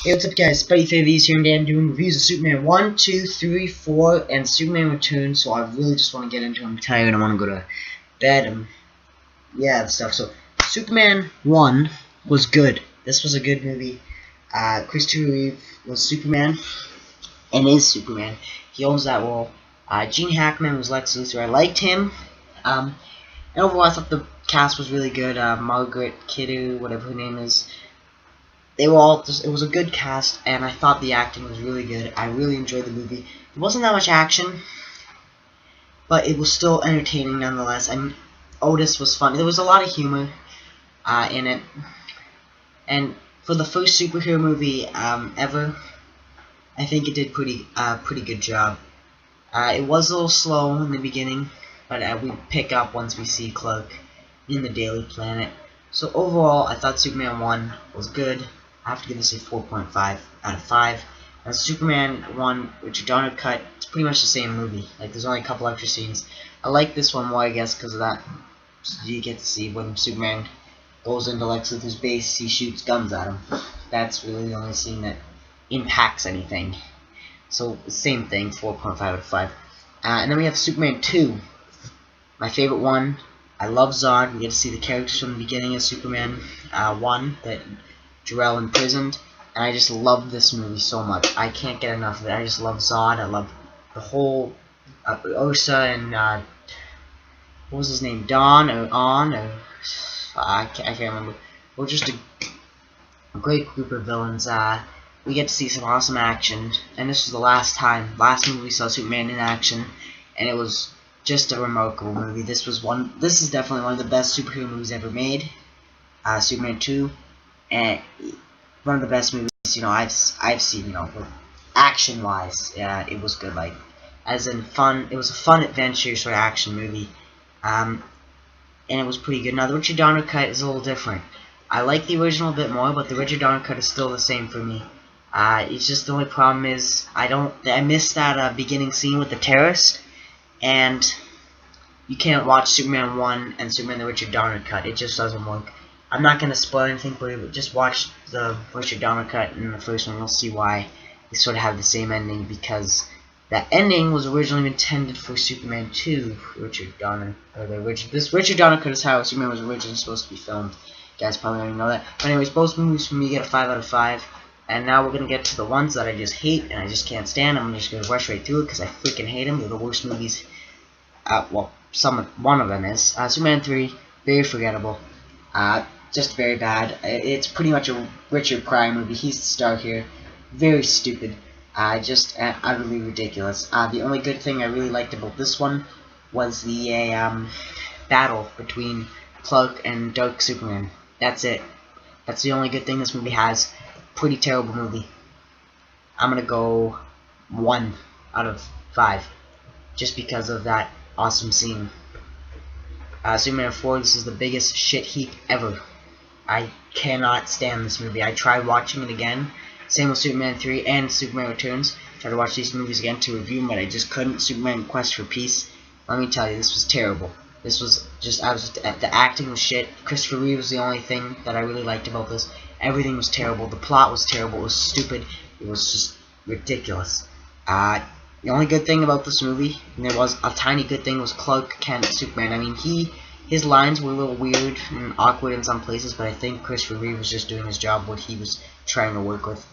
Hey, what's up guys, SpideyFavies here, and today I'm doing reviews of Superman 1, 2, 3, 4, and Superman Returns, so I really just want to get into it. I'm tired, I want to go to bed, and yeah, and stuff. So, Superman 1 was good. This was a good movie. Christopher Reeve was Superman, and is Superman. He owns that role. Gene Hackman was Lex Luthor. I liked him. And overall, I thought the cast was really good. Margaret Kidder, whatever her name is. They were all just, it was a good cast, and I thought the acting was really good. I really enjoyed the movie. It wasn't that much action, but it was still entertaining nonetheless. I mean, Otis was funny. There was a lot of humor in it, and for the first superhero movie ever, I think it did pretty good job. It was a little slow in the beginning, but we pick up once we see Clark in the Daily Planet. So overall, I thought Superman 1 was good. I have to give this a 4.5 out of 5. And Superman 1, Richard Donner cut, it's pretty much the same movie. Like, there's only a couple extra scenes. I like this one more, I guess, because of that. So you get to see when Superman goes into Lex Luthor's base, he shoots guns at him. That's really the only scene that impacts anything. So, same thing, 4.5 out of 5. And then we have Superman 2, my favorite one. I love Zod. We get to see the characters from the beginning of Superman 1 that Jor-El imprisoned, and I just love this movie so much. I can't get enough of it. I just love Zod. I love the whole Ursa and what was his name? Don or On or I can't remember. We're just a great group of villains. We get to see some awesome action, and this was the last movie we saw Superman in action, and it was just a remarkable movie. This is definitely one of the best superhero movies ever made. Superman 2, and one of the best movies, I've seen, action wise. Yeah, it was good, like, as in fun. It was a fun adventure sort of action movie, and it was pretty good. Now the Richard Donner cut is a little different. I like the original a bit more, but the Richard Donner cut is still the same for me. It's just the only problem is I missed that beginning scene with the terrorist, and you can't watch Superman 1 and Superman the Richard Donner cut. It just doesn't work. I'm not going to spoil anything, but just watch the Richard Donner cut and the first one. You'll see why they sort of have the same ending, because that ending was originally intended for Superman 2. Richard Donner, this Richard Donner cut is how Superman was originally supposed to be filmed. You guys probably already know that. But anyways, both movies for me get a 5 out of 5. And now we're going to get to the ones that I just hate and I just can't stand. I'm just going to rush right through it because I freaking hate them. They're the worst movies. Well, one of them is. Superman 3, very forgettable. Just very bad. It's pretty much a Richard Pryor movie. He's the star here. Very stupid. Just utterly ridiculous. The only good thing I really liked about this one was the battle between Clark and Dark Superman. That's it. That's the only good thing this movie has. Pretty terrible movie. I'm gonna go 1 out of 5, just because of that awesome scene. Superman 4, this is the biggest shit heap ever. I cannot stand this movie. I tried watching it again. Same with Superman 3 and Superman Returns. Tried to watch these movies again to review them, but I just couldn't. Superman Quest for Peace. Let me tell you, this was terrible. This was just, the acting was shit. Christopher Reeve was the only thing that I really liked about this. Everything was terrible. The plot was terrible. It was stupid. It was just ridiculous. The only good thing about this movie, and there was a tiny good thing, was Clark Kent Superman. I mean, his lines were a little weird and awkward in some places, but I think Christopher Reeve was just doing his job, what he was trying to work with.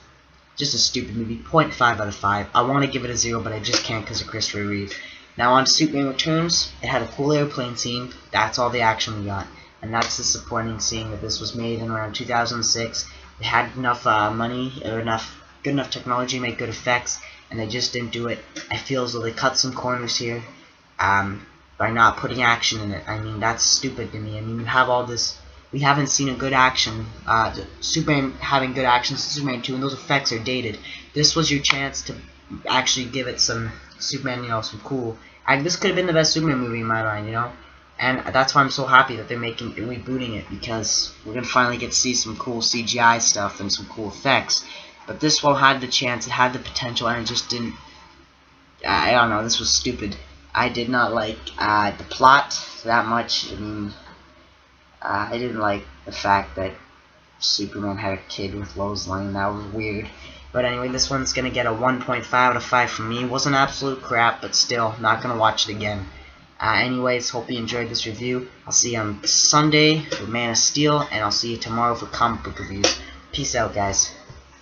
Just a stupid movie. 0.5 out of 5. I want to give it a 0, but I just can't because of Christopher Reeve. Now on to Superman Returns. It had a cool airplane scene. That's all the action we got. And that's disappointing, seeing that this was made in around 2006. It had enough money, or good enough technology to make good effects, and they just didn't do it. I feel as though they cut some corners here by not putting action in it. I mean, that's stupid to me. I mean, you have all this. We haven't seen a good action. Superman having good action since Superman 2, and those effects are dated. This was your chance to actually give it some Superman, some cool. This could have been the best Superman movie in my mind, And that's why I'm so happy that they're rebooting it, because we're gonna finally get to see some cool CGI stuff and some cool effects. But this one had the chance, it had the potential, and it just didn't. I don't know. This was stupid. I did not like the plot that much. I mean, I didn't like the fact that Superman had a kid with Lois Lane. That was weird. But anyway, this one's gonna get a 1.5 out of 5 from me. It wasn't absolute crap, but still, not gonna watch it again. Anyways, hope you enjoyed this review. I'll see you on Sunday for Man of Steel, and I'll see you tomorrow for comic book reviews. Peace out, guys.